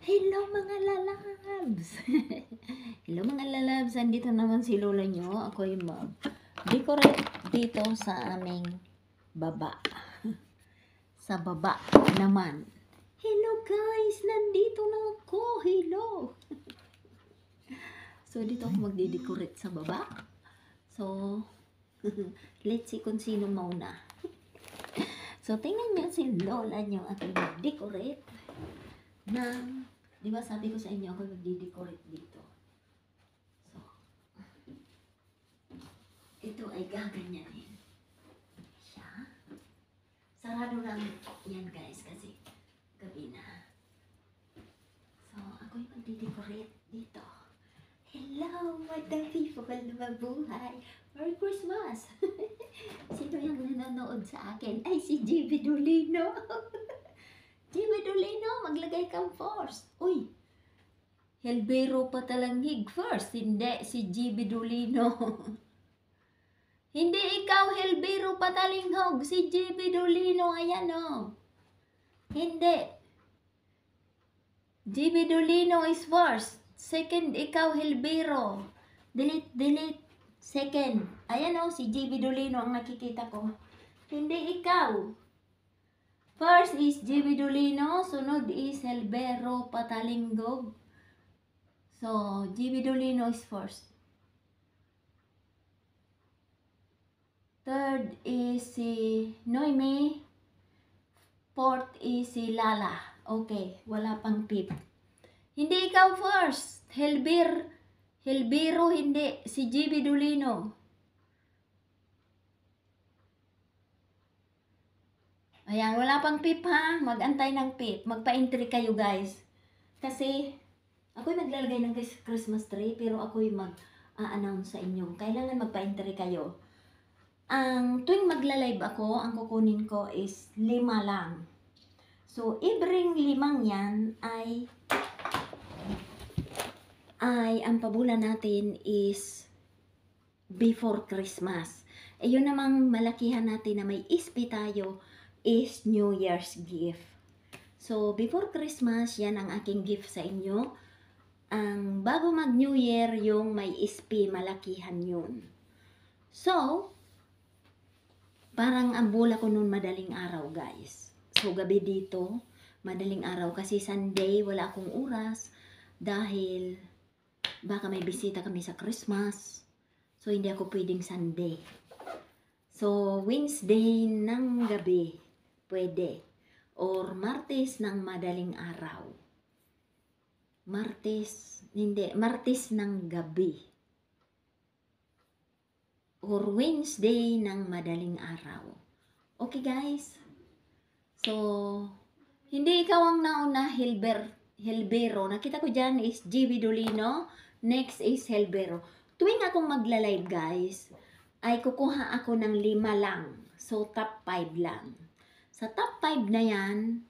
Hello mga lalabs! Hello mga lalabs! Andito naman si lola nyo. Ako yung mag-decorate dito sa aming baba. Sa baba naman. Hello guys! Nandito na ako! Hello! So dito ako magde-decorate sa baba. So, let's see kung sino mauna. So tingnan nyo si lola nyo at mag-decorate ng, di ba sabi ko sa inyo ako magdi-decorate dito. So, ito ay gaganyanin siya. Sarado lang yan guys kasi gabi na. So, ako yung magdi-decorate dito. Hello, madam people, mabuhay. Merry Christmas! Sino yung nanonood sa akin? Ay, si JB Dolino. JB Dolino, maglagay kang first. Uy, Helbero pa talangig first. Hindi, si JB Dolino. Hindi ikaw, Helbero pa talinghog. Si JB Dolino, ayan o. Hindi. JB Dolino is first. Second, ikaw, Helbero. Delete, delete. Second. Ayan o, si JB Dolino ang nakikita ko. Hindi ikaw. First is JB Dolino, sunod is Helbero Patalinggog. So, JB Dolino is first. Third is si Noemi. Fourth is si Lala. Okay, wala pang pip. Hindi ikaw first. Helbero hindi. Si JB Dolino. Ayan, wala pang pip ha. Mag-antay ng pip. Magpa-entry kayo guys. Kasi, ako'y maglalagay ng Christmas tree, pero ako'y mag-a-announce sa inyo. Kailangan magpa-entry kayo. Ang tuwing magla-live ako, ang kukunin ko is 5 lang. So, every 5 yan ay ang pabulan natin is before Christmas. E yun namang malakihan natin na may ispi tayo is New Year's gift. So, before Christmas, yan ang aking gift sa inyo. Ang bago mag New Year, yung may ispi, malakihan yun. So, parang ang bola ko noon madaling araw, guys. So, gabi dito, madaling araw. Kasi Sunday, wala akong oras. Dahil, baka may bisita kami sa Christmas. So, hindi ako pwedeng Sunday. So, Wednesday ng gabi, pwede. Or Martes ng madaling araw. Martes ng gabi. Or Wednesday ng madaling araw. Okay guys? So, hindi ikaw ang nauna, Helbero. Nakita ko dyan is JB Dolino. Next is Helbero. Tuwing akong magla-live guys, ay kukuha ako ng 5 lang. So, top 5 lang. Sa top 5 na yan,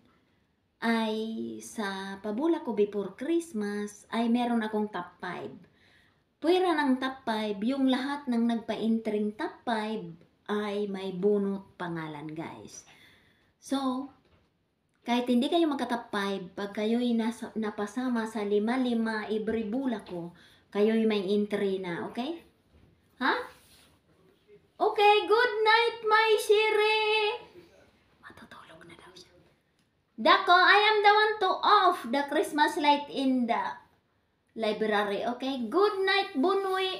ay sa pabula ko before Christmas, ay meron akong top 5. Pwera ng top 5, yung lahat ng nagpa-entering top 5 ay may bunot pangalan guys. So, kahit hindi kayo magka-top 5, pag kayo'y napasama sa 5-5 every bula ko, kayo'y may entry na, okay? Ha? Okay, good night, my Siri! Matutulog na daw siya. Dako, I am the one to off the Christmas light in the library, okay? Good night, Bunwi!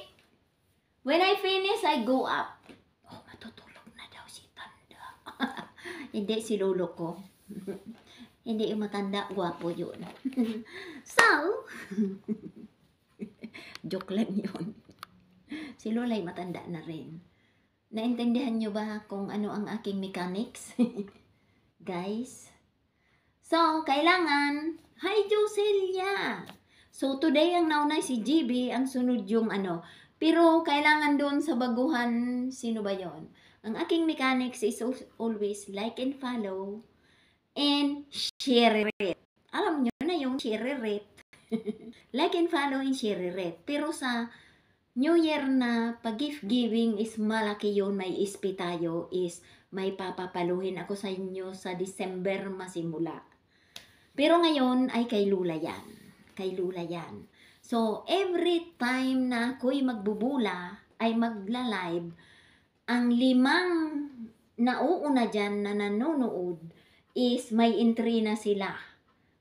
When I finish, I go up. Oh, matutulog na daw si Tanda. Hindi, si lolo ko. Hindi yung matanda, guwapo yun. So, joke lang yun. Si lola'y matanda na rin. Naintindihan nyo ba kung ano ang aking mechanics? Guys? So, kailangan, hi Joselia! So, today ang naunay si GB, ang sunod yung ano. Pero, kailangan doon sa baguhan, sino ba yon? Ang aking mechanics is always like and follow and share it. Alam nyo na yung share it. Like and follow and share it. Pero sa New Year na pag-gift giving is malaki yun, may ispi tayo, is may papapaluhin ako sa inyo sa December masimula. Pero ngayon ay kay Lula yan. Kay Lula yan. So, every time na ako'y magbubula, ay magla-live, ang 5 nauuna dyan na nanonood is may entry na sila.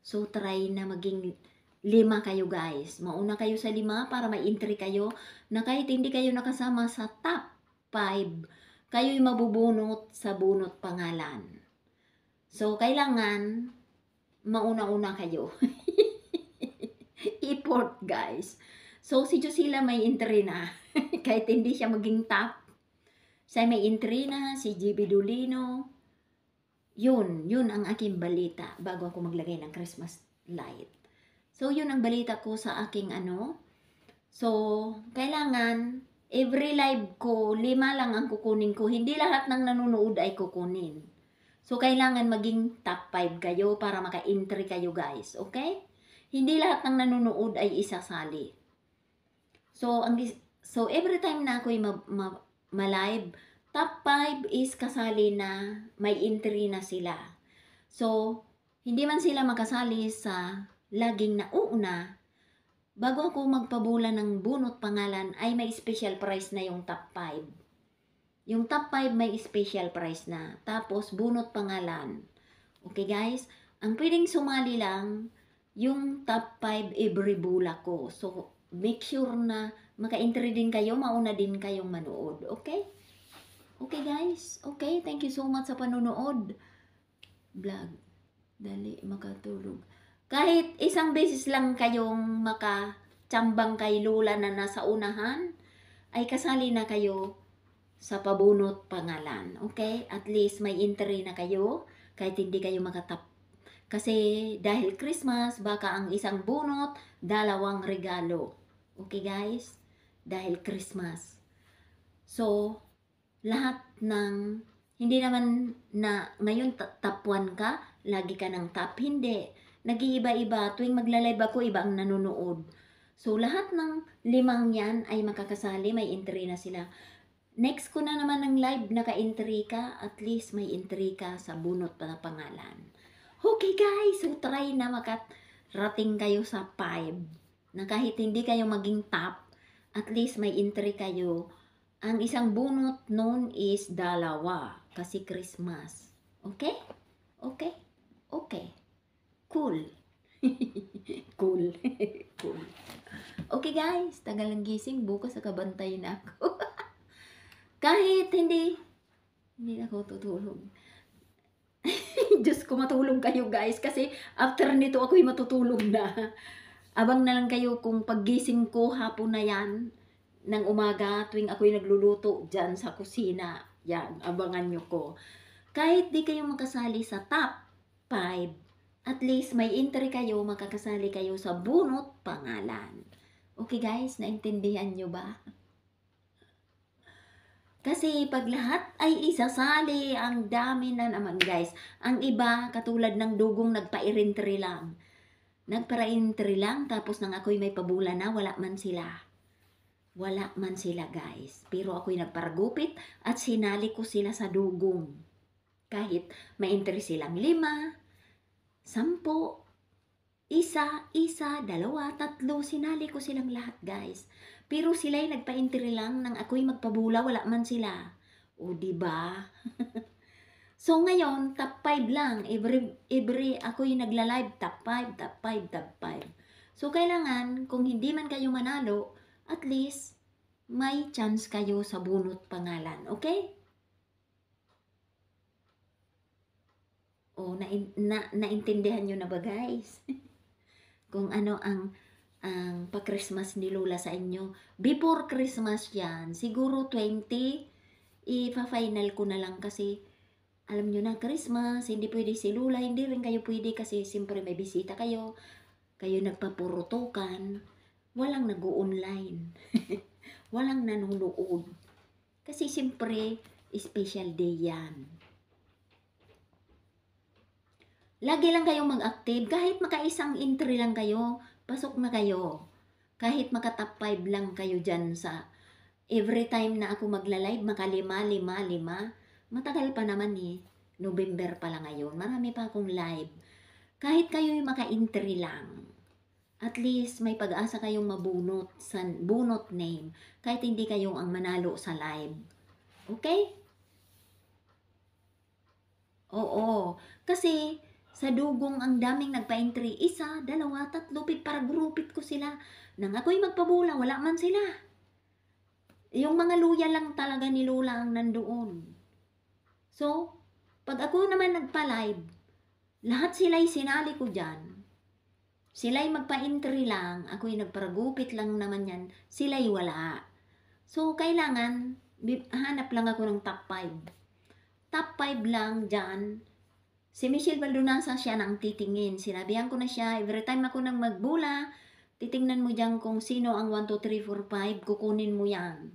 So, try na maging 5 kayo guys. Mauna kayo sa 5 para may entry kayo na kahit hindi kayo nakasama sa top 5, kayo'y mabubunot sa bunot pangalan. So, kailangan mauna-una kayo. Effort guys. So, si Josila may entry na. Kahit hindi siya maging top. Siya may entry na, si GB Dolino. Yun ang aking balita bago ako maglagay ng Christmas light. So, yun ang balita ko sa aking ano. So, kailangan, every live ko, 5 lang ang kukunin ko. Hindi lahat ng nanonood ay kukunin. So, kailangan maging top 5 kayo para maka-entry kayo guys. Okay? Hindi lahat ng nanonood ay isasali. So, every time na ako'y ma-live, top 5 is kasali na may entry na sila. So, hindi man sila makasali sa laging nauuna, bago ako magpabula ng bunot pangalan, ay may special prize na yung top 5. Yung top 5 may special prize na. Tapos, bunot pangalan. Okay guys? Ang pwedeng sumali lang, yung top 5 every bula ko. So, make sure na maka-entry din kayo, mauna din kayong manood. Okay? Okay guys? Okay, thank you so much sa panonood. Vlog. Dali, makatulog. Kahit isang beses lang kayong makachambang kay Lula na nasa unahan, ay kasali na kayo sa pabunot pangalan. Okay? At least may entry na kayo kahit hindi kayo makatap. Kasi dahil Christmas, baka ang isang bunot, 2 regalo. Okay guys? Dahil Christmas. So, lahat ng, hindi naman na ngayon top 1 ka, lagi ka ng top. Hindi. Nag-iiba-iba. Tuwing magla-live ako, iba ang nanonood. So, lahat ng 5 yan ay makakasali. May entry na sila. Next ko na naman ng live, naka-entry ka. At least may entry ka sa bunot na pangalan. Okay guys, so try na makarating kayo sa 5. Na kahit hindi kayo maging top, at least may entry kayo. Ang isang bunot noon is 2. Kasi Christmas. Okay? Okay? Okay. Cool. Cool. Cool. Okay guys, tagal ng gising. Bukas nakabantay na ako. Kahit hindi na ako tutulog. Diyos ko, matulog kayo guys. Kasi after nito ako'y matutulog na. Abang na lang kayo kung paggising ko hapon na yan. Ng umaga tuwing ako'y nagluluto dyan sa kusina. Yan, abangan nyo ko. Kahit di kayo makasali sa top 5, at least may entry kayo, makakasali kayo sa bunot pangalan. Okay guys, naintindihan nyo ba? Kasi pag lahat ay isasali, ang dami na naman guys. Ang iba, katulad ng dugong nagpa-entry lang. Nagpa-entry lang, tapos nang ako'y may pabula na, wala man sila. Wala man sila guys. Pero ako'y nagparagupit at sinali ko sila sa dugong. Kahit may entry silang 5, 10, 1, 2, 3, sinali ko silang lahat guys. Pero sila'y nagpa-entry lang nang ako'y magpabula, wala man sila. O diba? So ngayon, top 5 lang. Every ako'y nagla-live, top 5, top 5, top 5. So kailangan, kung hindi man kayo manalo, at least may chance kayo sa bunot pangalan. Okay? O, naintindihan nyo na ba guys? Kung ano ang pa-Christmas ni Lola sa inyo. Before Christmas yan, siguro 20, ipa-final ko na lang kasi alam nyo na, Christmas, hindi pwede si Lola, hindi rin kayo pwede kasi siyempre may bisita kayo, kayo nagpapurutukan, walang nag-online, walang nanonood. Kasi siyempre, special day yan. Lagi lang kayong mag-active, kahit maka-isang entry lang kayo, pasok na kayo. Kahit maka-top 5 lang kayo dyan sa every time na ako magla-live, maka-5. Matagal pa naman eh. November pa lang ngayon. Marami pa akong live. Kahit kayo'y maka-entry lang, at least may pag-asa kayong mabunot sa bunot name kahit hindi kayo ang manalo sa live. Okay? Oo. Kasi sa dugong ang daming nagpa-entry. 1, 2, 3, para grupit ko sila. Nang ako'y magpabula, wala man sila. Yung mga luya lang talaga ni Lola ang nandoon. So, pag ako naman nagpa-live, lahat sila'y sinali ko dyan. Sila'y magpa-entry lang, ako'y nagparagupit lang naman yan, sila'y wala. So, kailangan, hanap lang ako ng top 5. Top 5 lang dyan. Si Michelle Baldonasa siya nang titingin. Sinabihan ko na siya, every time ako nang magbula, titingnan mo dyan kung sino ang 1, 2, 3, 4, 5, kukunin mo yan.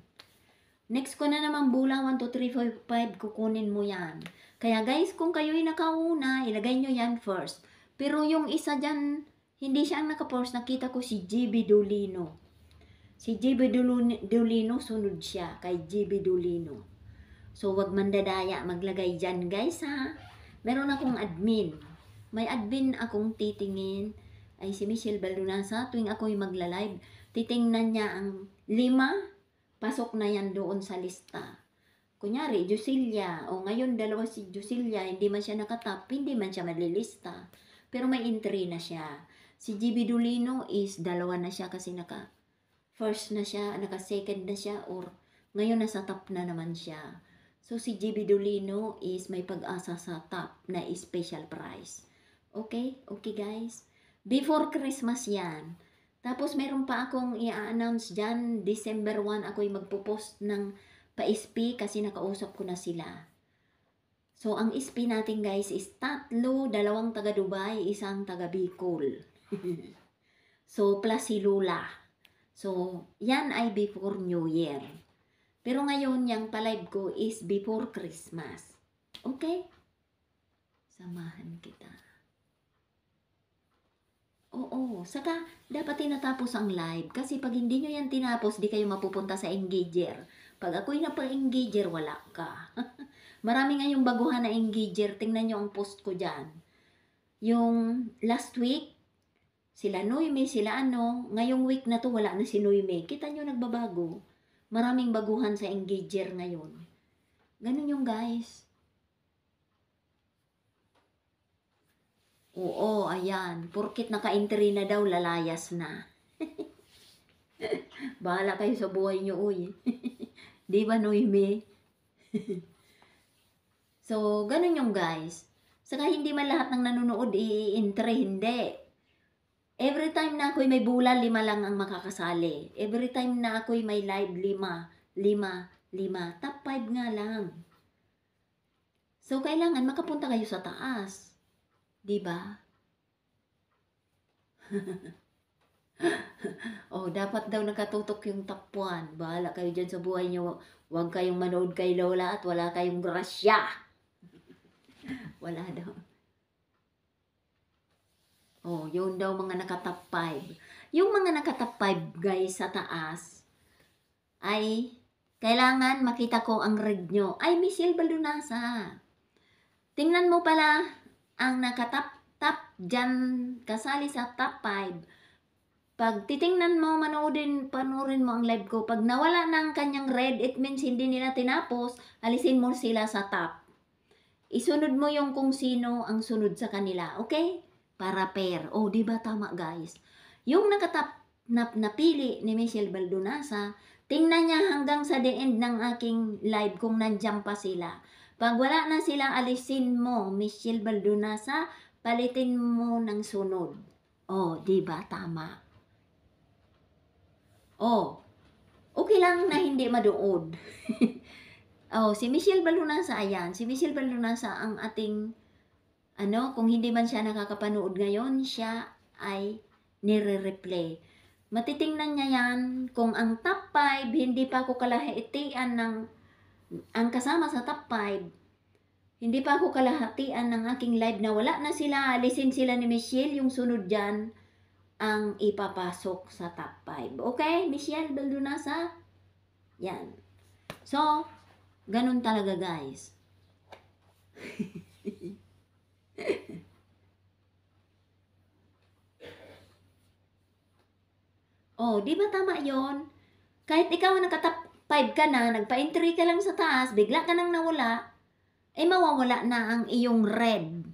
Next ko na naman bula, 1, 2, 3, 4, 5, kukunin mo yan. Kaya guys, kung kayo'y nakauna, ilagay nyo yan first. Pero yung isa dyan, hindi siya ang naka-post. Nakita ko si GB Dolino. Si GB Dolino, sunod siya kay GB Dolino. So, wag mandadaya maglagay dyan guys ha. Meron akong admin. May admin akong titingin. Ay si Michelle Baldonasa, tuwing ako'y magla-live, titingnan niya ang 5, pasok na yan doon sa lista. Kunyari, Jusilia, o ngayon 2 si Jusilia, hindi man siya nakatap, hindi man siya malilista. Pero may entry na siya. Si GB Dolino is 2 na siya kasi first na siya, naka-second na siya, or ngayon nasa top na naman siya. So, si GB Dolino is may pag-asa sa top na special prize. Okay? Okay, guys? Before Christmas yan. Tapos, meron pa akong i-announce dyan. December 1, ako'y magpo-post ng pa-SP kasi nakausap ko na sila. So, ang SP natin, guys, is 3, 2 taga Dubai, 1 taga Bicol. So, plus si Lula. So, yan ay before New Year. Pero ngayon, yung pa-live ko is before Christmas. Okay? Samahan kita. Oo. Saka, dapat tinatapos ang live. Kasi pag hindi nyo yan tinapos, di kayo mapupunta sa engager. Pag ako'y napa-engager, wala ka. Marami ngayong baguhan na engager. Tingnan nyo ang post ko dyan. Yung last week, sila Noime, sila ano. Ngayong week na to, wala na si Noime. Kita nyo nagbabago. Maraming baguhan sa engager ngayon. Ganun yung guys. Oo, ayan. Porkit naka-entry na daw, lalayas na. Bahala kayo sa buhay nyo, uy. Di ba, Noime? So, ganun yung guys. Saka hindi man lahat ng nanonood i-entry, hindi. Every time na ako'y may bula, 5 lang ang makakasali. Every time na ako'y may live, 5. Top 5 nga lang. So, kailangan makapunta kayo sa taas. Diba? Oh, dapat daw nakatutok yung top 1. Bahala kayo dyan sa buhay nyo. Huwag kayong manood kay Lola at wala kayong grasya. Wala daw. Oh, yun daw mga naka-top 5. Yung mga naka-top 5 guys sa taas ay kailangan makita ko ang red nyo. Ay, Michelle Baldonasa. Tingnan mo pala ang naka-top dyan kasali sa top 5. Pag titingnan mo, panoorin mo ang live ko. Pag nawala na ang kanyang red, it means hindi nila tinapos, alisin mo sila sa top. Isunod mo yung kung sino ang sunod sa kanila. Okay? Para pair. Oh, di ba tama guys? Yung nakatap na napili ni Michelle Baldonasa, tingnan niya hanggang sa the end ng aking live kung nandiyan pa sila. Pag wala na sila, alisin mo, Michelle Baldonasa, palitin mo ng sunod. Oh, di ba tama? Oh, okay lang na hindi maduod. Oh, si Michelle Baldonasa, ayan. Si Michelle Baldonasa ang ating kung hindi man siya nakakapanood ngayon, siya ay nire-replay. Matitingnan niya yan kung ang top 5, hindi pa ako kalahatian ang kasama sa top 5, hindi pa ako kalahatian ng aking live na wala na sila, alisin sila ni Michelle, yung sunod dyan, ang ipapasok sa top 5. Okay, Michelle Baldonasa? Yan. So, ganun talaga guys. Oh, di ba tama yon? Kahit ikaw nakatap 5 ka na, nagpa-entry ka lang sa taas, bigla ka nang nawala, eh mawawala na ang iyong red.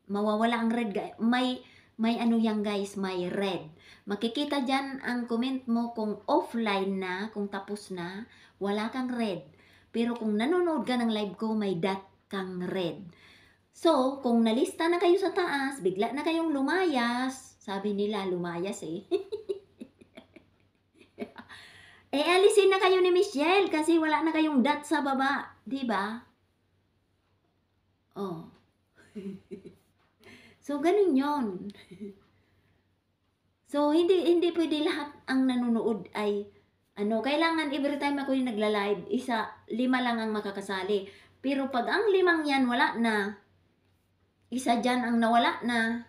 Mawawala ang red. May ano yan guys, may red. Makikita dyan ang comment mo kung offline na, kung tapos na, wala kang red. Pero kung nanonood ka ng live ko, may dot kang red. So, kung nalista na kayo sa taas, bigla na kayong lumayas, sabi nila lumayas eh. Eh, alisin na kayo ni Michelle kasi wala na kayong dot sa baba. Di ba? Oh. So, ganun yon. So, hindi pwede lahat ang nanonood ay, kailangan every time ako yung nagla-live, 5 lang ang makakasali. Pero pag ang 5 yan wala na, isa dyan ang nawala na,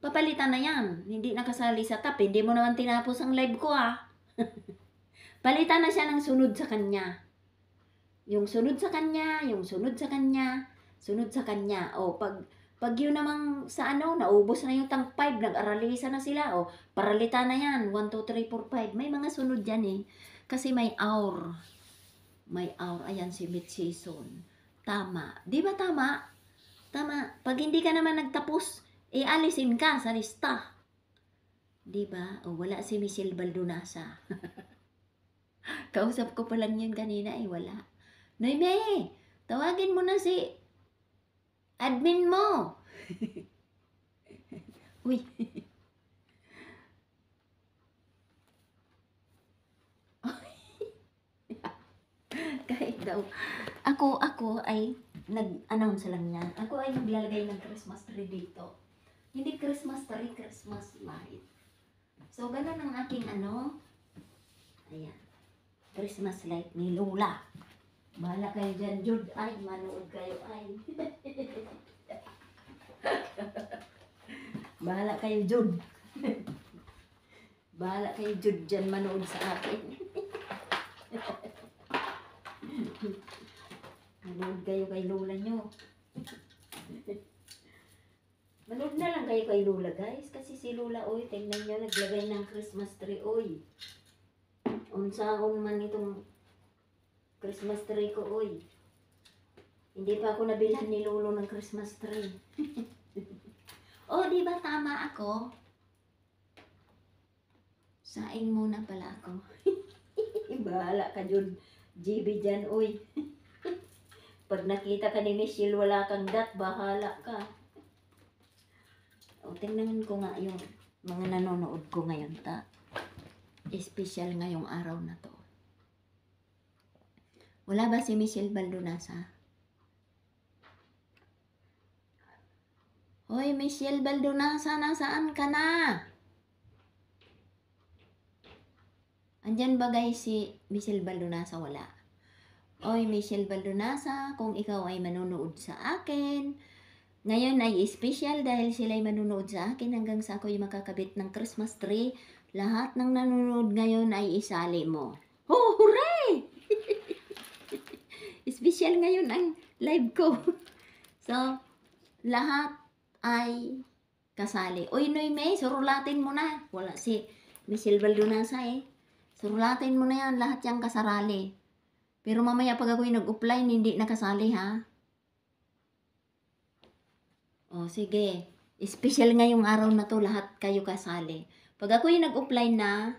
papalitan na yan. Hindi nakasali sa top. Hindi mo naman tinapos ang live ko Palitan na siya ng sunod sa kanya. Yung sunod sa kanya, yung sunod sa kanya, sunod sa kanya. O, pag yun namang sa naubos na yung tang 5, nag-aralisa na sila. O, paralitan na yan. 1, 2, 3, 4, 5. May mga sunod dyan Kasi may hour. May hour. Ayan si mid-season. Tama. Di ba tama? Tama. Pag hindi ka naman nagtapos, alisin ka sa lista. Di ba? O, wala si Michelle Baldonasa. Kausap ko pa lang yun kanina, wala. Noyme, tawagin mo na si admin mo. Uy. Kahit daw. Ako ay nag-announce lang yan. Ako ay naglalagay ng Christmas tree dito. Hindi Christmas tree, Christmas light. So, ganun ang aking Ayan. Christmas light ni Lola. Bahala kayo dyan, Jude. Ay, manood kayo. Ay. Bahala kayo, Jude. Bahala kayo, Jude, dyan manood sa akin. Manood kayo kay Lola nyo. Manood na lang kayo kay Lola, guys. Kasi si Lola, tingnan nyo, naglagay ng Christmas tree, Unsaon man itong Christmas tree ko, Hindi pa ako nabilhan ni Lolo ng Christmas tree. Di ba tama ako? Saing muna pala ako. Bahala ka dyan, GB dyan, Pag nakita ka ni Michelle, wala kang dot, bahala ka. Tingnan ko nga yung mga nanonood ko ngayon, Special ngayong araw na to. Wala ba si Michelle Baldonasa? Hoy, Michelle Baldonasa, nasaan ka na? Andyan ba guys si Michelle Baldonasa? Wala. Hoy, Michelle Baldonasa, kung ikaw ay manonood sa akin, ngayon ay special dahil sila ay manonood sa akin hanggang sa ako ay makakabit ng Christmas tree. Lahat ng nanonood ngayon ay isali mo. Oh, hooray! Special ngayon ang live ko. So, lahat ay kasali. Noyme, surulatin mo na. Wala si Michelle Baldonasa Surulatin mo na yan, lahat yung kasarali. Pero mamaya pag ako'y nag-offline, hindi nakasali ha. Sige. Special ngayong araw na to, lahat kayo kasali. Pag ako'y nag-offline na,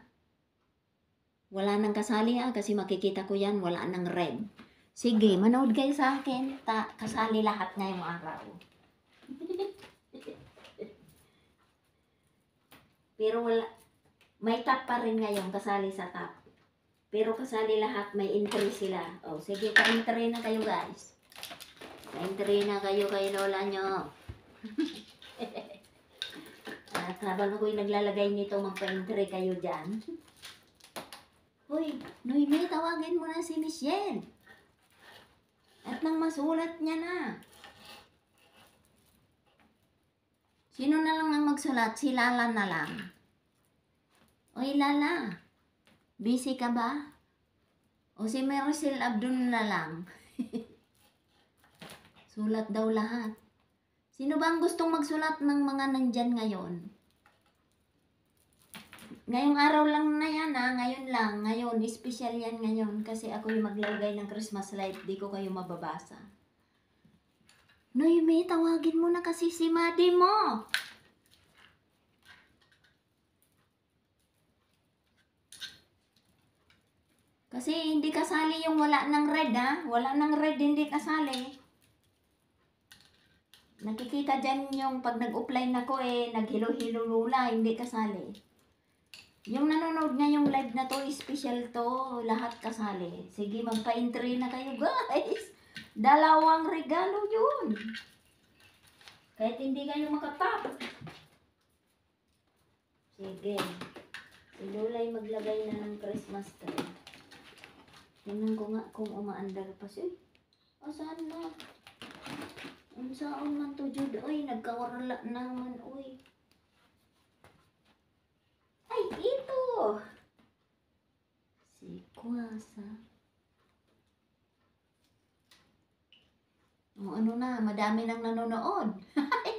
wala nang kasali kasi makikita ko yan, wala nang red. Sige, manood kayo sa akin. Kasali lahat ngayong araw. Pero wala, may top pa rin ngayon, kasali sa top. Pero kasali lahat, may entry sila. Sige, ka-entry na kayo guys. Ka-entry na kayo kay Lola nyo. At habang ako'y naglalagay nito, magpa-entry kayo dyan. Hoy, Noyme, tawagin mo na si Michelle. At nang masulat niya na. Sino na lang ang magsulat? Si Lala na lang. Oy, Lala, busy ka ba? O si Maricel Abdul na lang. Sulat daw lahat. Sino ba ang gustong magsulat ng mga nandyan ngayon? ngayong araw lang na yan ngayon lang. Ngayon, special yan ngayon kasi ako yung maglalagay ng Christmas light. Di ko kayo mababasa. Noemi, tawagin mo na kasi si Madi mo. Kasi hindi kasali yung wala ng red Wala ng red, hindi kasali. Nakikita dyan yung pag nag-offline ako naghilo-hilo lula, hindi kasali. Yung nanonood nga yung live na to, special to, lahat kasali. Sige, magpa-entry na kayo guys. 2 regalo yun. Kahit hindi kayo makatap. Sige. Si Lulay maglagay na ng Christmas tree. Tingnan ko nga kung umaandar pa siya. Saan na? Ang saan man to, Jude? Uy, nagkawarala naman, uy. Ay, ito! Si Kwasa. Ano na, madami nang nanonood.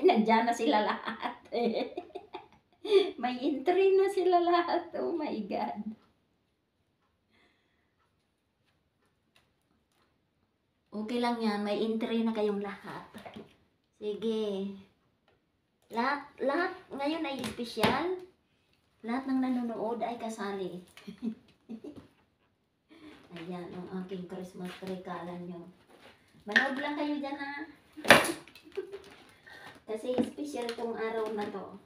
Nandiyan na sila lahat. May entry na sila lahat. Oh my God. Okay lang yan, may entry na kayong lahat. Sige. Lahat ngayon ay special. Lahat ng nanonood ay kasali. Ayan, ang aking Christmas tree, kala nyo. Manood lang kayo dyan Kasi special tong araw na to.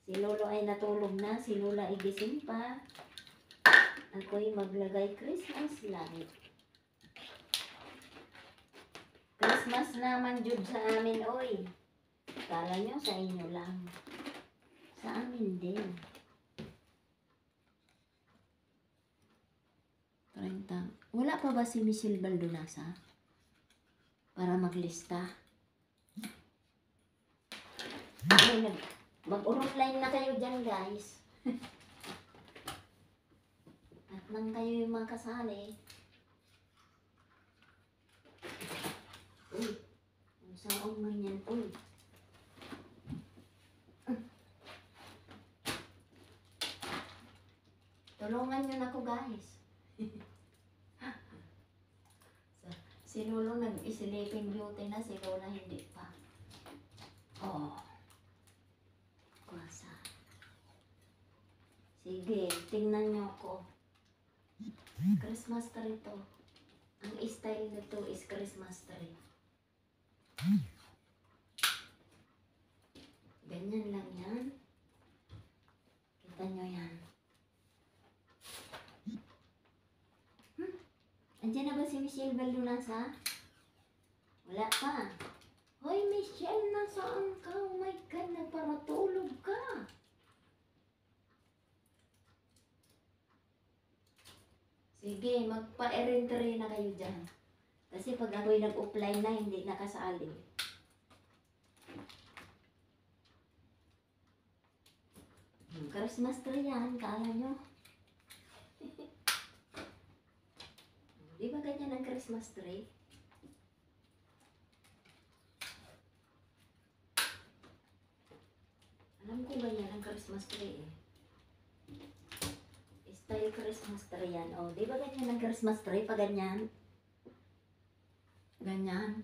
Si Lolo ay natulog na, si Lola ay gising pa. Ako'y maglagay Christmas light. Christmas naman jud sa amin, oy. Kala nyo sa inyo lang. Sa amin din. 30. Wala pa ba si Michelle Baldonasa? Para maglista. Mag-online na kayo dyan, guys. At nang kayo yung mga kasali. Uy, ang saong ganyan, uy. Tulungan nyo na ko, guys. Si Lolo nag-sleeping beauty na, si Lola hindi pa. Oh. Kwasa. Sige, tingnan nyo ko. Christmas tree to. Ang style nito is Christmas tree. Ganyan lang yan. Kita nyo yan. Andiyan na ba si Michelle Baldonasa? Wala pa. Hoy Michelle, nasaan ka? Oh my God, nagparatulog ka. Sige, magpa-erentry na kayo dyan. Kasi pag ako'y nag-offline na, hindi nakasali. Christmas tree yan, kala nyo. Di ba ganyan ang Christmas tree? Alam ko ganyan ang Christmas tree Style Christmas tree yan. O, di ba ganyan ang Christmas tree? Pa ganyan. Ganyan.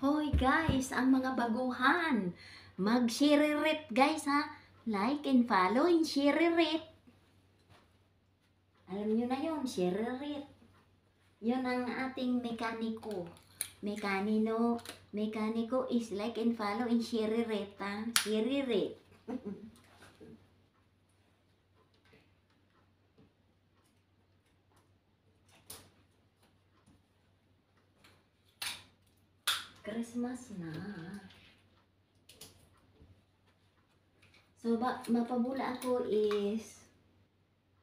Hoy guys, ang mga baguhan. Mag-share it guys Like and follow and share it. Alam nyo na yun, share it. Yun ang ating mekaniko. Mekaniko is like and follow and share it Share it. Christmas na. So, mapabula ako is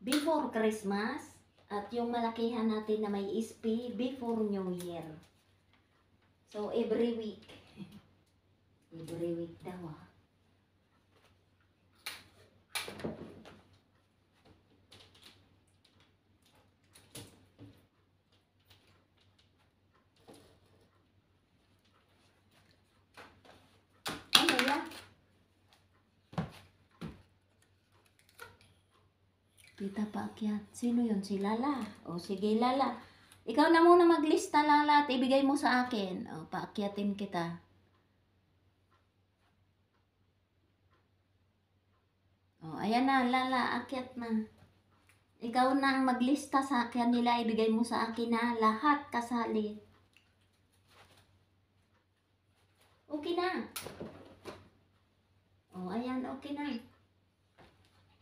before Christmas at yung malakihan natin na may SP before New Year. So, every week. Every week daw Ano yan? Kita paakyat. Sino yun? Si Lala. O sige, Lala. Ikaw na muna maglista, Lala, at ibigay mo sa akin. O, paakyatin kita. O, ayan na, Lala, akyat na. Ikaw na ang maglista sa akin nila, ibigay mo sa akin na lahat kasali. Okay na. O, ayan, okay na.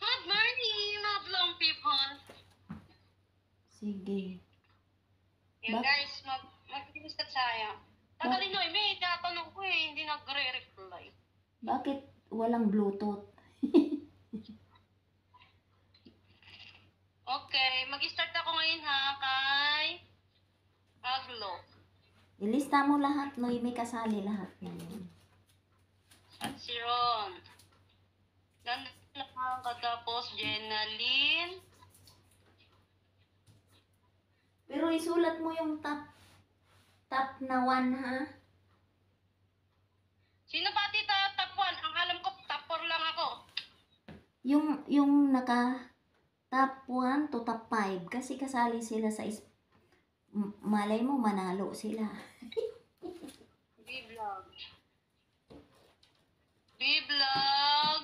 Good morning, mga vlog people. Sige. Yan guys, mag-ilistat saya. Tagalin nyo, may tatanong ko hindi nagre-reply. Bakit walang Bluetooth? Okay, mag-start ako ngayon ha, kay Aglo. Ilista mo lahat, no? May kasali lahat. At si Ron. Nandang katapos Jenaline. Pero isulat mo yung top na 1, ha? Sino pa tita top 1? Ang alam ko, top 4 lang ako. Yung naka top 1 to top 5 kasi kasali sila sa malay mo manalo sila. B-vlog. B-vlog.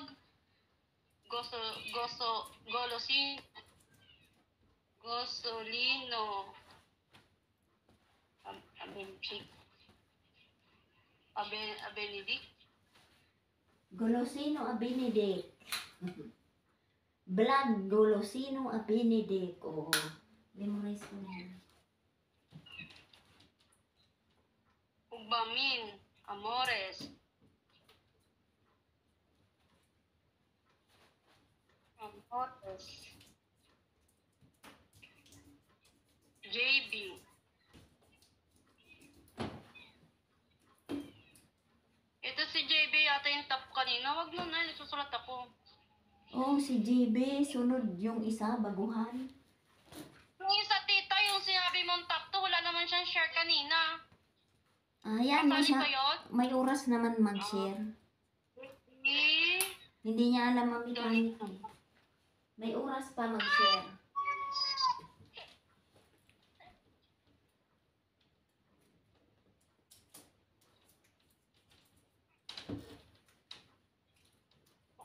Gosolino. Benedict. Golosino a Benedict. Vlog Golosino a Benedict. Oo. Memorize ko na yan. Ugbamin. Amores. JB. Ito si JB yata yung top kanina. Wag mo na, nagsusulat ako. Oh, si JB. Sunod yung isa, baguhan. Yung isa tita, yung sinabi mong top 2, wala naman siyang share kanina. Ayan mo Kasali siya. ba yun? May oras naman mag-share. Hindi niya alam ang mechanic eh. May oras pa mag-share.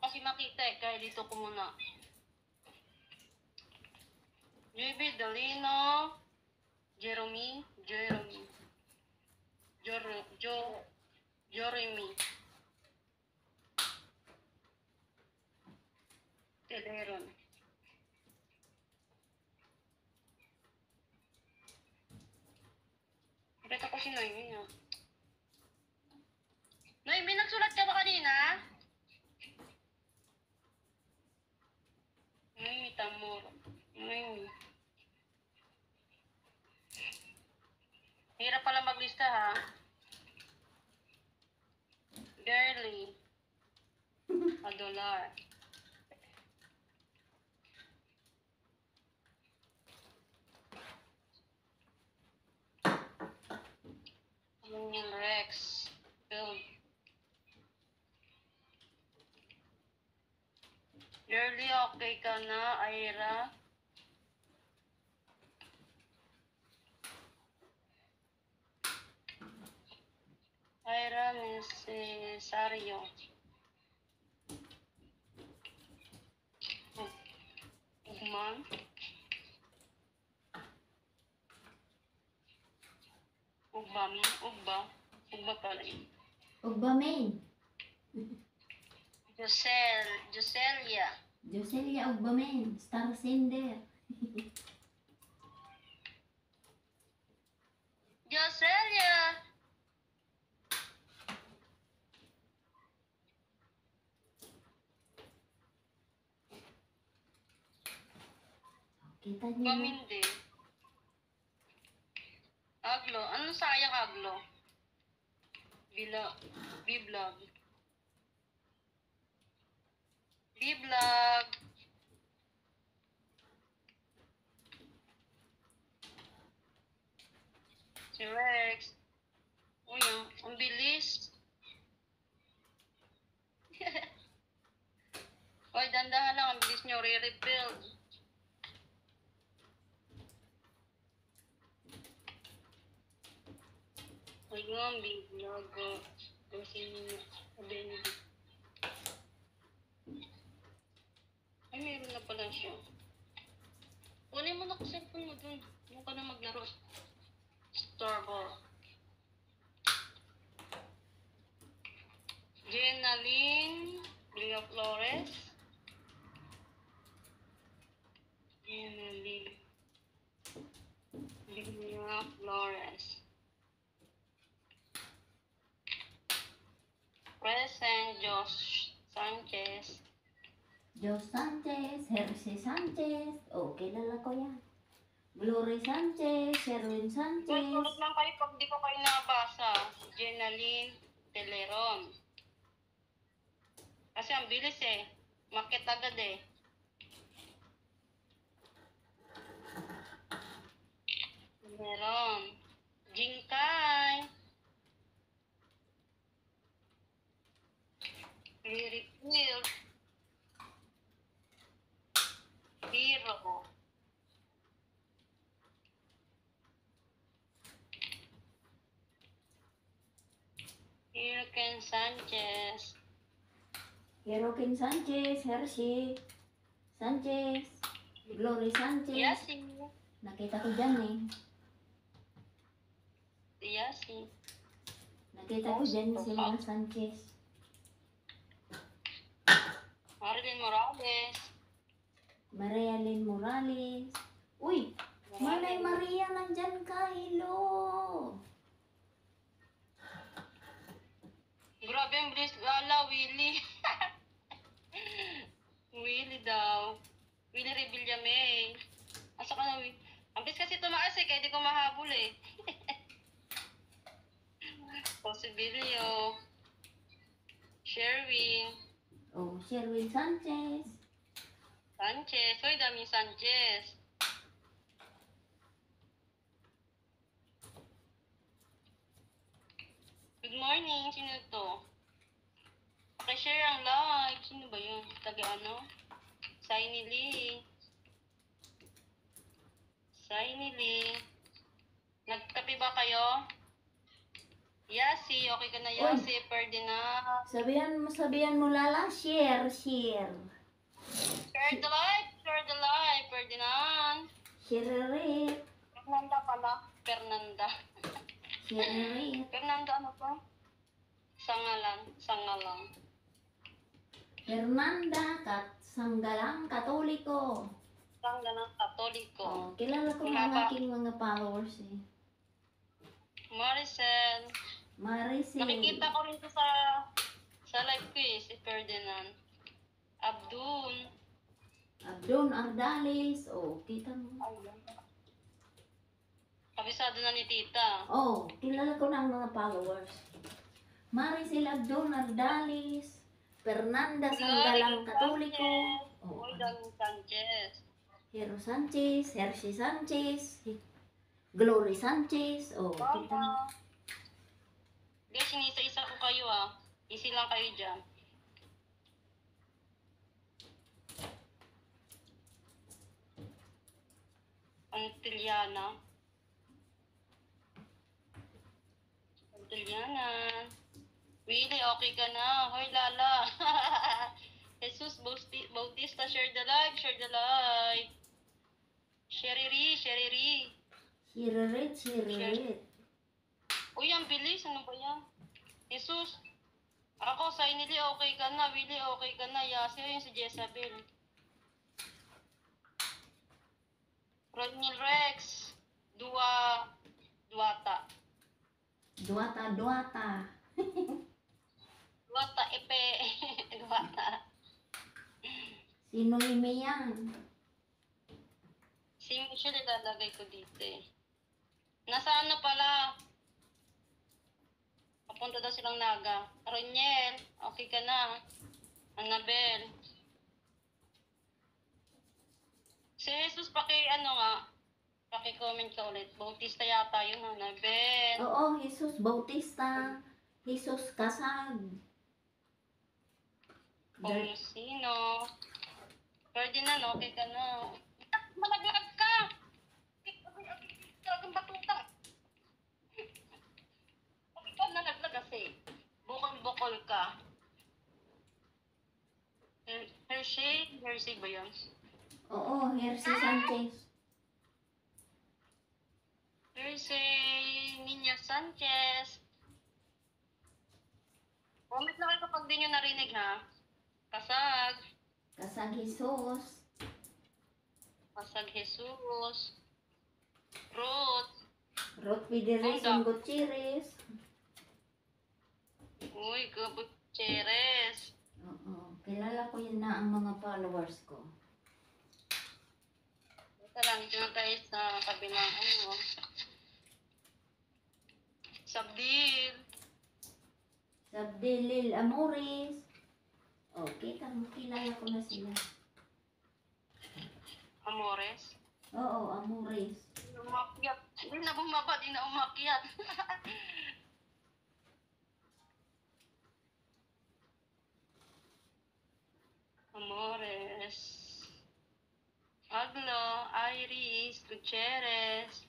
Kasi makita kaya dito ko muna. JB Dalino, Jeremy, Teleron. Bakit ako si Noemi ah? Noemi, nagsulat ka ba kanina? Noemi, Tamor. Noemi. Hirap pala maglista ha. Girly. $1. Rex. Build. Girly, okay ka na, Ira? Ira Necesario. Ugman. Ugba pala yun. Ugba main. Joselia. Joselia Ugba main. Star sender. Joselia. Kita niyo na. Pamindi. Aglo. Ano sayang Aglo? B-vlog. B-vlog. Si Rex. Uy, ang bilis. Hoy, dandahan lang. Ang bilis nyo. Re-rebuild. Ay nga, biglag. Kasi Benedict. Ay, meron na pala siya. Kunin mo na ko cellphone mo dun. Huwag ka na maglaro. Starboard. Jenaline Villa Flores. Jenaline Villa Flores. Present Josh Sanchez. Joe Sanchez, Hershey Sanchez. Oh, kilala ko yan. Glory Sanchez, Sherwin Sanchez. Tulad lang kayo pag di ko kayo nabasa. Jenaline Teleron. Kasi ang bilis eh. Market agad eh. Teleron. Jingkay. Lirikil. Hero. Hurricane Sanchez. Jerokin Sanchez, Hershey Sanchez, Glory Sanchez. Yasi. Nakita ko dyan eh. Yasi. Nakita ko dyan si mga Sanchez. Marilyn Morales. Maria Lynn Morales. Uy! Malay Maria, nandyan ka. Hello! Grabe ang bilis. Lala, Willie. Willie daw. Willie Revillame. Asa ka na, Willie? Ang bilis kasi tumaas eh, kaya di ko mahabol eh. Posibilio. Sherwin. Oh, Sherwin Sanchez. Sanchez. Hoy, daming Sanchez. Good morning. Sino to? Pakishare ang live. Sino ba yun? Taga ano? Shiny Lee. Shiny Lee. Nagkape ba kayo? Yasi. Okay ka na, Yasi. Ferdinand. Sabihan mo lala, share. Share the live. Share the live. Ferdinand. Share it. Fernanda pala. Fernanda. Share it. Fernanda ano to? Sangalang. Fernanda Sanggalang Katoliko. Sangalang Katoliko. Oh, kilala ko ang aking mga followers eh. Maricel. Maricel. Nakikita ko rin to sa live ko eh, si Ferdinand. Abdon Ardalis. Oh, kita mo. Kabisado na ni tita. Oh, kilala ko na ang mga followers. Maricel Abdon Ardalis. Fernanda Sanggalang Katoliko. Oh, Hoy, daming Sanchez. Hero Sanchez, Hershey Sanchez, Glory Sanchez. Oh, kita mo. Mama. Guys, sinisa-isa ko kayo ah. Easy lang kayo dyan. Antiliana. Willie, okay ka na. Hoy, Lala. Jesus Bautista, share the live. Sherry. Shiririt. Uy, ang bilis. Ano ba yan? Jesus. Ako, Sainili, okay ka na. Willie, okay ka na. Yasi, yun si Jezabel. Rodney Rex. Duwata. Duwata. Duwata, epe. Duwata. Sino ime yan? Si Michelle ilalagay ko dito eh. Nasa ano pala? Papunta daw silang Naga. Roniel, okay ka na. Annabel. Si Jesus, paki-comment ka ulit. Bautista yata yun, Annabel. Oo, Jesus Bautista. Jesus Kasag. Kung sino. Ferdinand, okay ka na. Malaglag ka! Talagang batuta. Nicole ka. Hershey ba yun? Oo, Hershey Sanchez. Hershey Nina Sanchez. Comment lang kayo kapag di nyo narinig ha. Kasag. Kasag Jesus. Kasag Jesus. Ruth. Ruth Federation Gutierrez. Uy, Gutierrez. Oo, kilala ko yun na ang mga followers ko. Ito lang, dito na tayo sa kabilang ano. Sabdil. Sabdelil Amores. Okay, kilala ko na sila. Amores. Oo, Amores. Umakyat. Hindi na bumaba, di na umakyat. Amores. Aglo, Iris, Gutierrez.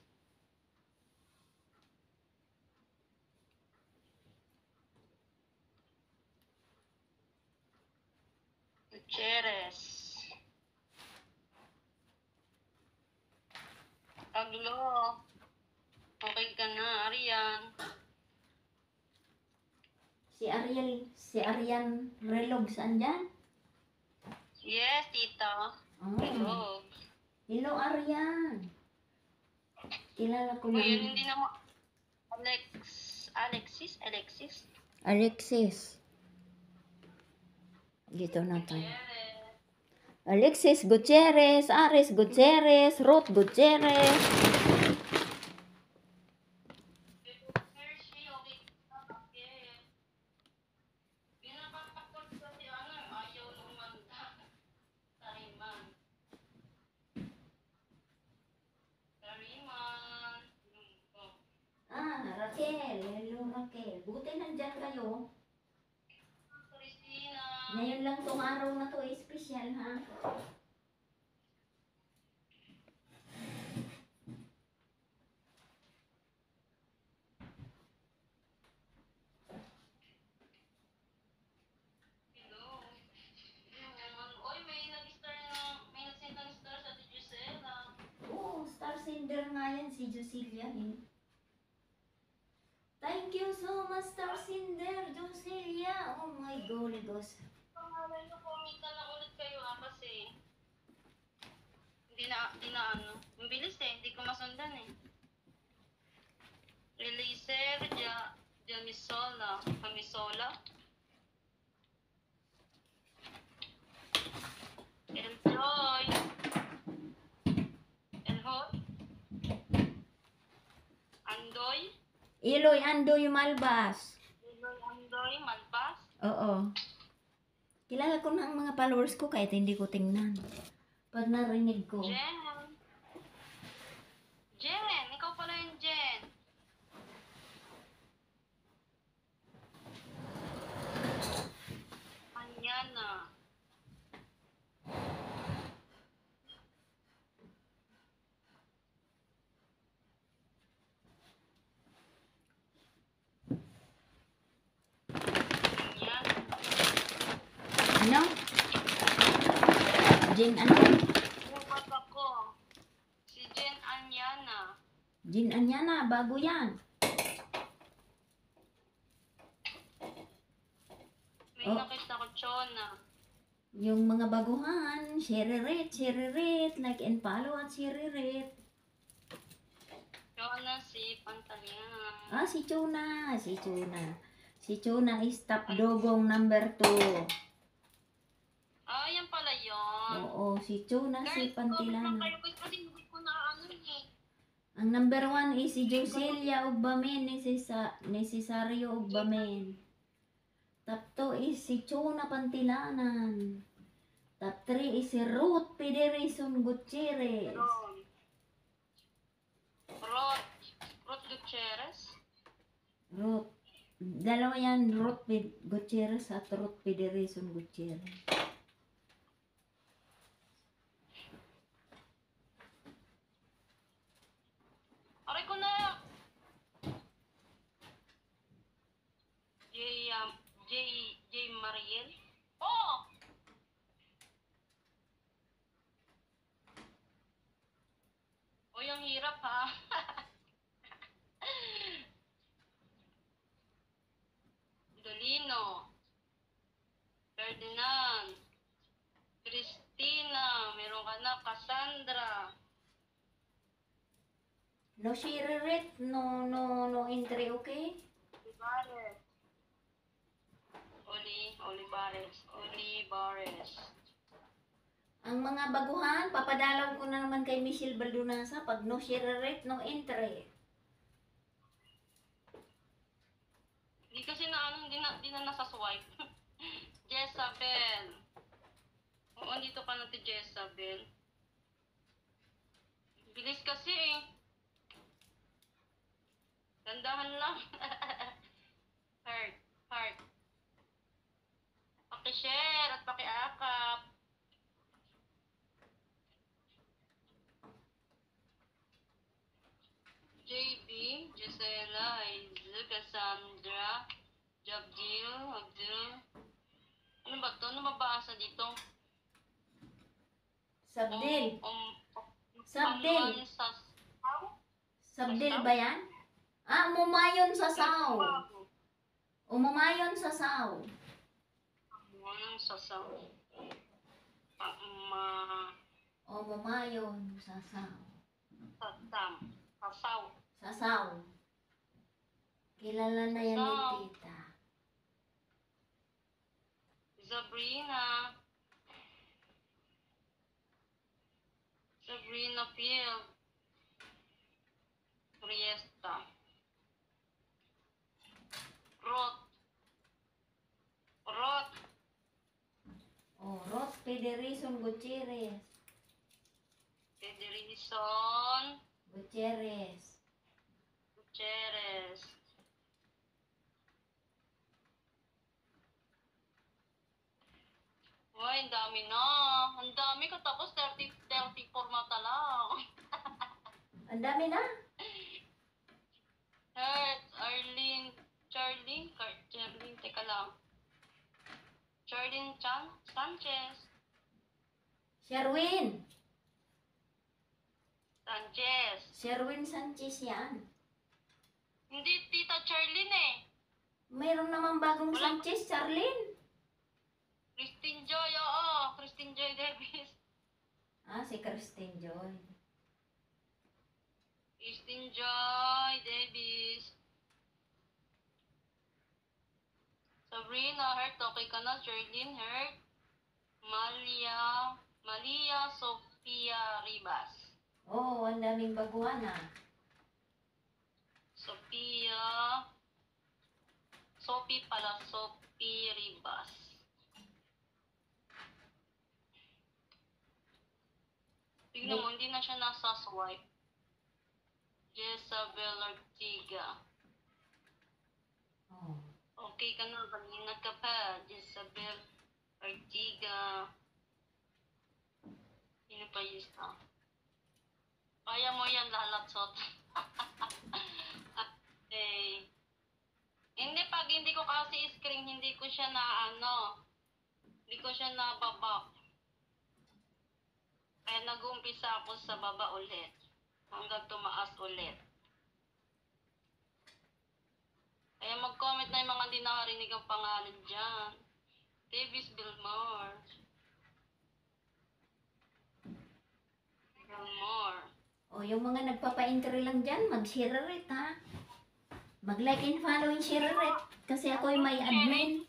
Gutierrez. Aglo. Okay ka na, Arian. Si Arian Relog, saan dyan? Yes, tita. Oh. Hello. Hello, Arian. Kilala ko O lang. yun, hindi naman. Alexis? Alexis. Dito na tayo. Alexis Gutierrez, Aris Gutierrez, Ruth Gutierrez. Hershey, okay ka, bakit? Pinapapakot kasi ano, ayaw lumanda. Tariman. Raquel. Hello, Raquel. Buti nandyan kayo. Christina. Ngayon lang tong araw na to, special ha. Hello. Oy, may nag-send ng star sa Gisela. Oo, star sender nga yan si Joselia eh. Thank you so much, star sender, Joselia. Oh my golly gosh. Pangalan ko, kumita na ulit kayo kasi hindi na ano. Ang bilis hindi ko masundan Releaser, Camisola. Eljoy. Elhot. Andoy. Iloy Andoy Malbas. Andoy, Malbas. Oo. Kilala ko na ang mga followers ko kahit hindi ko tingnan. Pag narinig ko. Jen, ikaw pala yung Jen. Anyana. Ano? Jin ano? Bukas ako. Si Jen Anyana. Jin Anyana, bago yan. May Oh. nakita ko, Chona. Yung mga baguhan, share it, like and follow at share it. Chona si Pantalyan. Ah, si Chuna. Si Chuna is top dogong number 2. Ah, yan pala yun. Oo, si Chuna, si Pantilana. Kayo kasi hindi ko na ano Ang number 1 is si Joselia Ugbamen, Necesario Ugbamen. Top 2 is si Chuna Pantilanan. Top 3 is si Ruth Federation Gutierrez. Ruth Gutierrez. Ruth. Dalawa yan, Ruth Gutierrez at Ruth Federation Gutierrez. Aray ko na. J Ariel? Oh! Uy, ang hirap ha. Dolino. Ferdinand. Christina. Meron ka na. Cassandra. No share no entry, okay? Olivares. Olivares. Ang mga baguhan, papadalaw ko na naman kay Michelle Baldonasa pag no share no entry. Hindi kasi na ano, di na nasa swipe. Jezabel. Oo, dito ka na ti Jezabel. Bilis kasi eh. Dandahan lang. Heart. Paki-share at paki-akap. JB, Gisela, Aizu, Cassandra, Abdul. Ano ba to? Ano mabasa dito? Sabdil. Sabdil. Sabdil ba yan? Ah, umumayon sa saw. Umumayon sa saw. Umumayon sa saw. Umumayon sa saw. Sasaw. Sa saw. Kilala na yan ni Sasaw. tita. Sabrina Field. Priesta. Roth. Oh, Roth Pederison Gutierrez. Federison Gutierrez. Gutierrez. Uy, ang dami na. Ang dami ka tapos 34 mata lang. Ang dami na. Hertz, Charlene, teka lang. Charlene Sanchez. Sherwin Sanchez. Sanchez yan. Hindi, Tita Charlene eh. Mayroon naman bagong Wala. Sanchez, Charlene. Christine Joy, oo. Christine Joy Davis. Ah, si Christine Joy. Christine Joy Davis. Sabrina Hurt, okay ka na. Charlene Hurt. Malia Sofia Ribas. Oh, ang daming baguhan ah. Sophie Ribas. Tingnan mo, hindi na siya nasa swipe. Jezabel Ortiga. Oh. Okay ka na, kanina ka pa. Jezabel Ortiga. Sino pa yung isa? Kaya mo yan lalatsot. Okay. Hindi, pag hindi ko kasi screen, hindi ko siya nababak. Kaya nag-uumpisa ako sa baba ulit. Hanggang tumaas ulit. Kaya mag-comment na yung mga hindi nakarinig ang pangalan dyan. Davis Bilmore. Oh, yung mga nagpapa-entry lang dyan, mag-share it ha. Mag-like and follow and share it. Kasi ako ay may admin.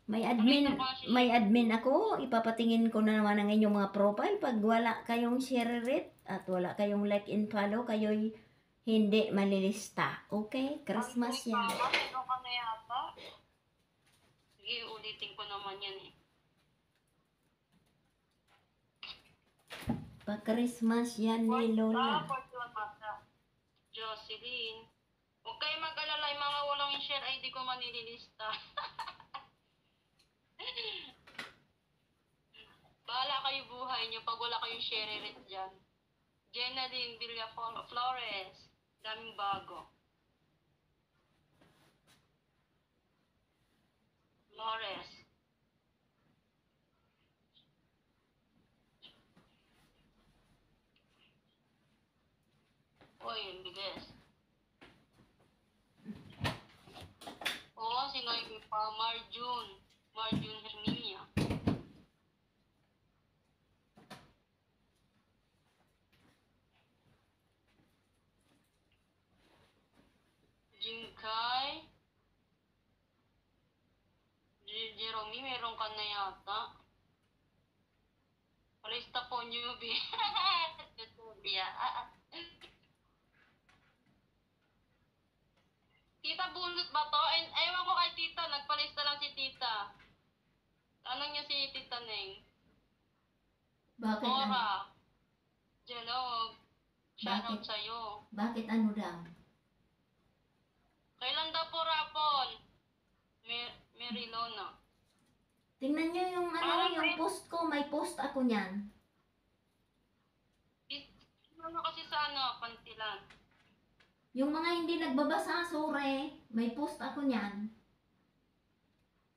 May admin ako. Ipapatingin ko na naman ang inyong mga profile. Pag wala kayong share it at wala kayong like and follow, kayo'y hindi malilista. Okay? Christmas yan. Ito ka na yata. Sige, ulitin ko naman yan eh. Pa-Christmas yan ni Lola. Jocelyn. Huwag kayo mag-alala, yung mga walang share ID ko manililista. Bahala kayo buhay nyo pag wala kayong share it dyan. Jenaline Villaflores. Daming bago. Flores. Uy, ang bilis. Oo, sino yung pa? Marjun. Marjun Herminia. Jinkai. Jerome, meron ka na yata. Palista po, newbie. Tutubia. Tita, bunot ba to? Ewan ko kay tita, nagpalista lang si tita. Tanong niyo si tita Neng. Bakit ano? Ora. Jelog. Shoutout Bakit? sa'yo. Bakit ano daw? Kailan daw po rapon? Merilona. Tingnan nyo yung ano, Parang yung post ko. May post ako niyan. Ano kasi sa ano, Pantilan. Yung mga hindi nagbabasa, sorry. May post ako niyan.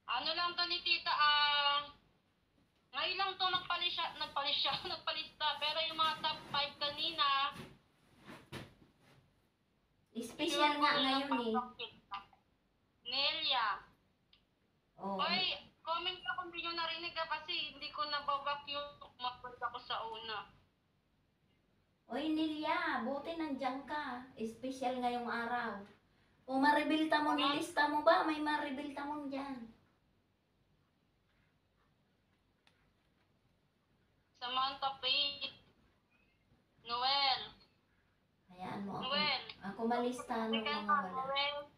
Ano lang to ni tita, ngayon lang to nagpalista. Pero yung mga top 5 kanina, Special nga ngayon eh. Nelia. Oh. Oy, comment ka kung di nyo narinig kasi hindi ko nababacuum. Mag-comment ako sa una. Oy, Nelia, buti nandiyan ka. Special ngayong araw. O maribilta mo, nilista mo ba? May maribilta mo dyan. Samantha Faith. Noel. Hayaan mo ako. Noel. Ako malista ng mga wala. Noel.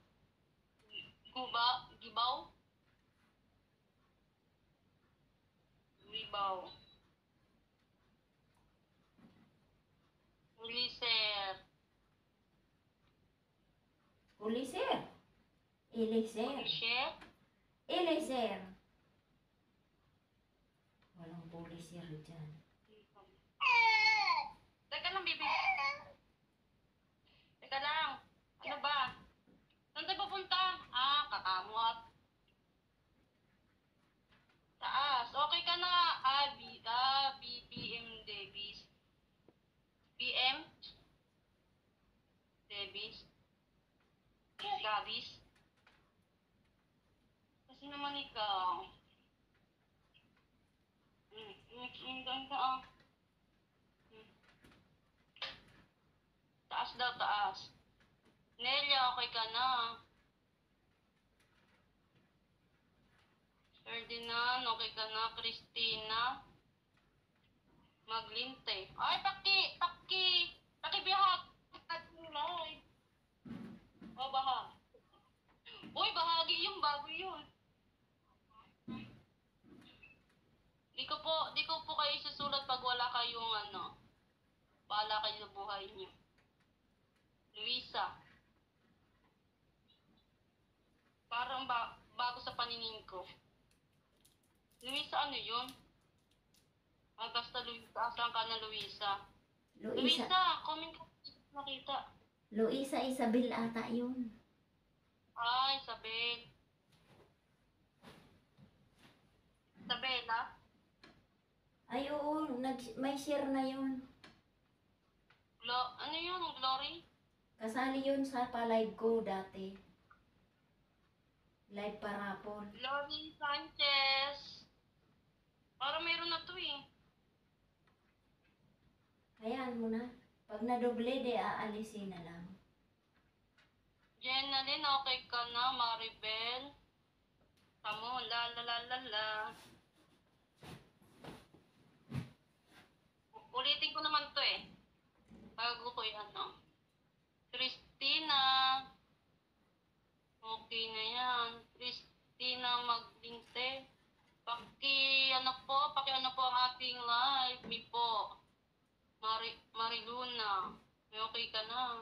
Gibaw. Uliser. Uliser. Eliser. Uliser. Eliser. Walang puliser dyan. Teka lang, baby. Teka lang. Ano ba? Saan tayo pupunta? Kakamot. Taas. Okay ka na. BPM Davis. BM Davis. Gavis. Kasi naman ikaw. Ganda. Taas daw, taas. Nelia, okay ka na. Ferdinand, okay ka na. Christina. Maglinte. Ay, pakibihag. Live. O, baha. Uy, bahagi yung bago yun. Di ko po kayo susulat pag wala kayong ano. Bahala kayo sa buhay niyo. Luisa. Parang bago sa paningin ko. Luisa, ano yun? Basta Luisa. Asan ka na, Luisa? Luisa, comment ka. Nakita. Luisa Isabel ata yun. Isabel. Isabela? Ay oo, may share na yun. Ano yun? Glory? Kasali yun sa pa-live ko dati. Live parapon. Glory Sanchez. Parang meron na to eh. Hayaan mo na. Pag nadoble, de aalisin na lang. Jenaline, okay ka na? Maribel? Tamo, la. Ulitin ko naman to eh. Bago ko yung ano. Christina. Okay na yan. Christina Maglinte. Paki ano po ang ating live. May po. Mariluna. May okay ka na.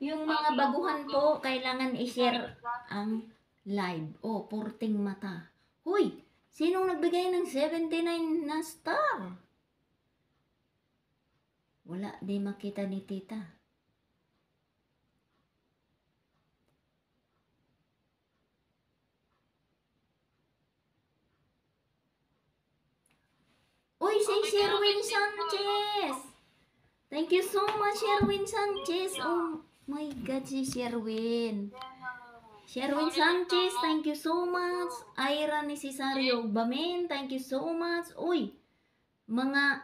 Yung mga baguhan po, kailangan i-share ang live. Oh, porting mata. Huy! Sinong nagbigay ng 79 na star? Wala, di makita ni tita. si Sherwin Sanchez. Thank you so much, Sherwin Sanchez. Oh my God, si Sherwin. Sherwin Sanchez, thank you so much. Ira ni Cesario Bamin, thank you so much. Uy, mga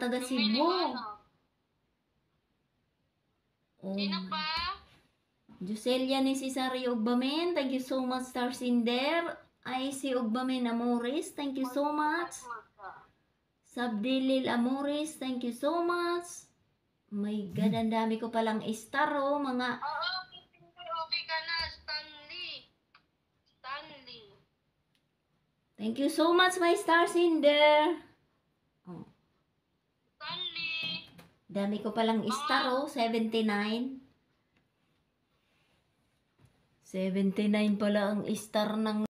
taga Cebu. Oh, Sino pa? Joselia ni Cesario Bamin, thank you so much, Star Cinder. IC Ugbamin Amores, thank you so much. Sabdilil Amores, thank you so much. My God, ang dami ko palang star, oh, mga... Oo, okay ka na, Stanley. Stanley. Thank you so much, my Star Cinder. Oh, Stanley. dami ko palang star, oh, 79. 79 pala ang star ng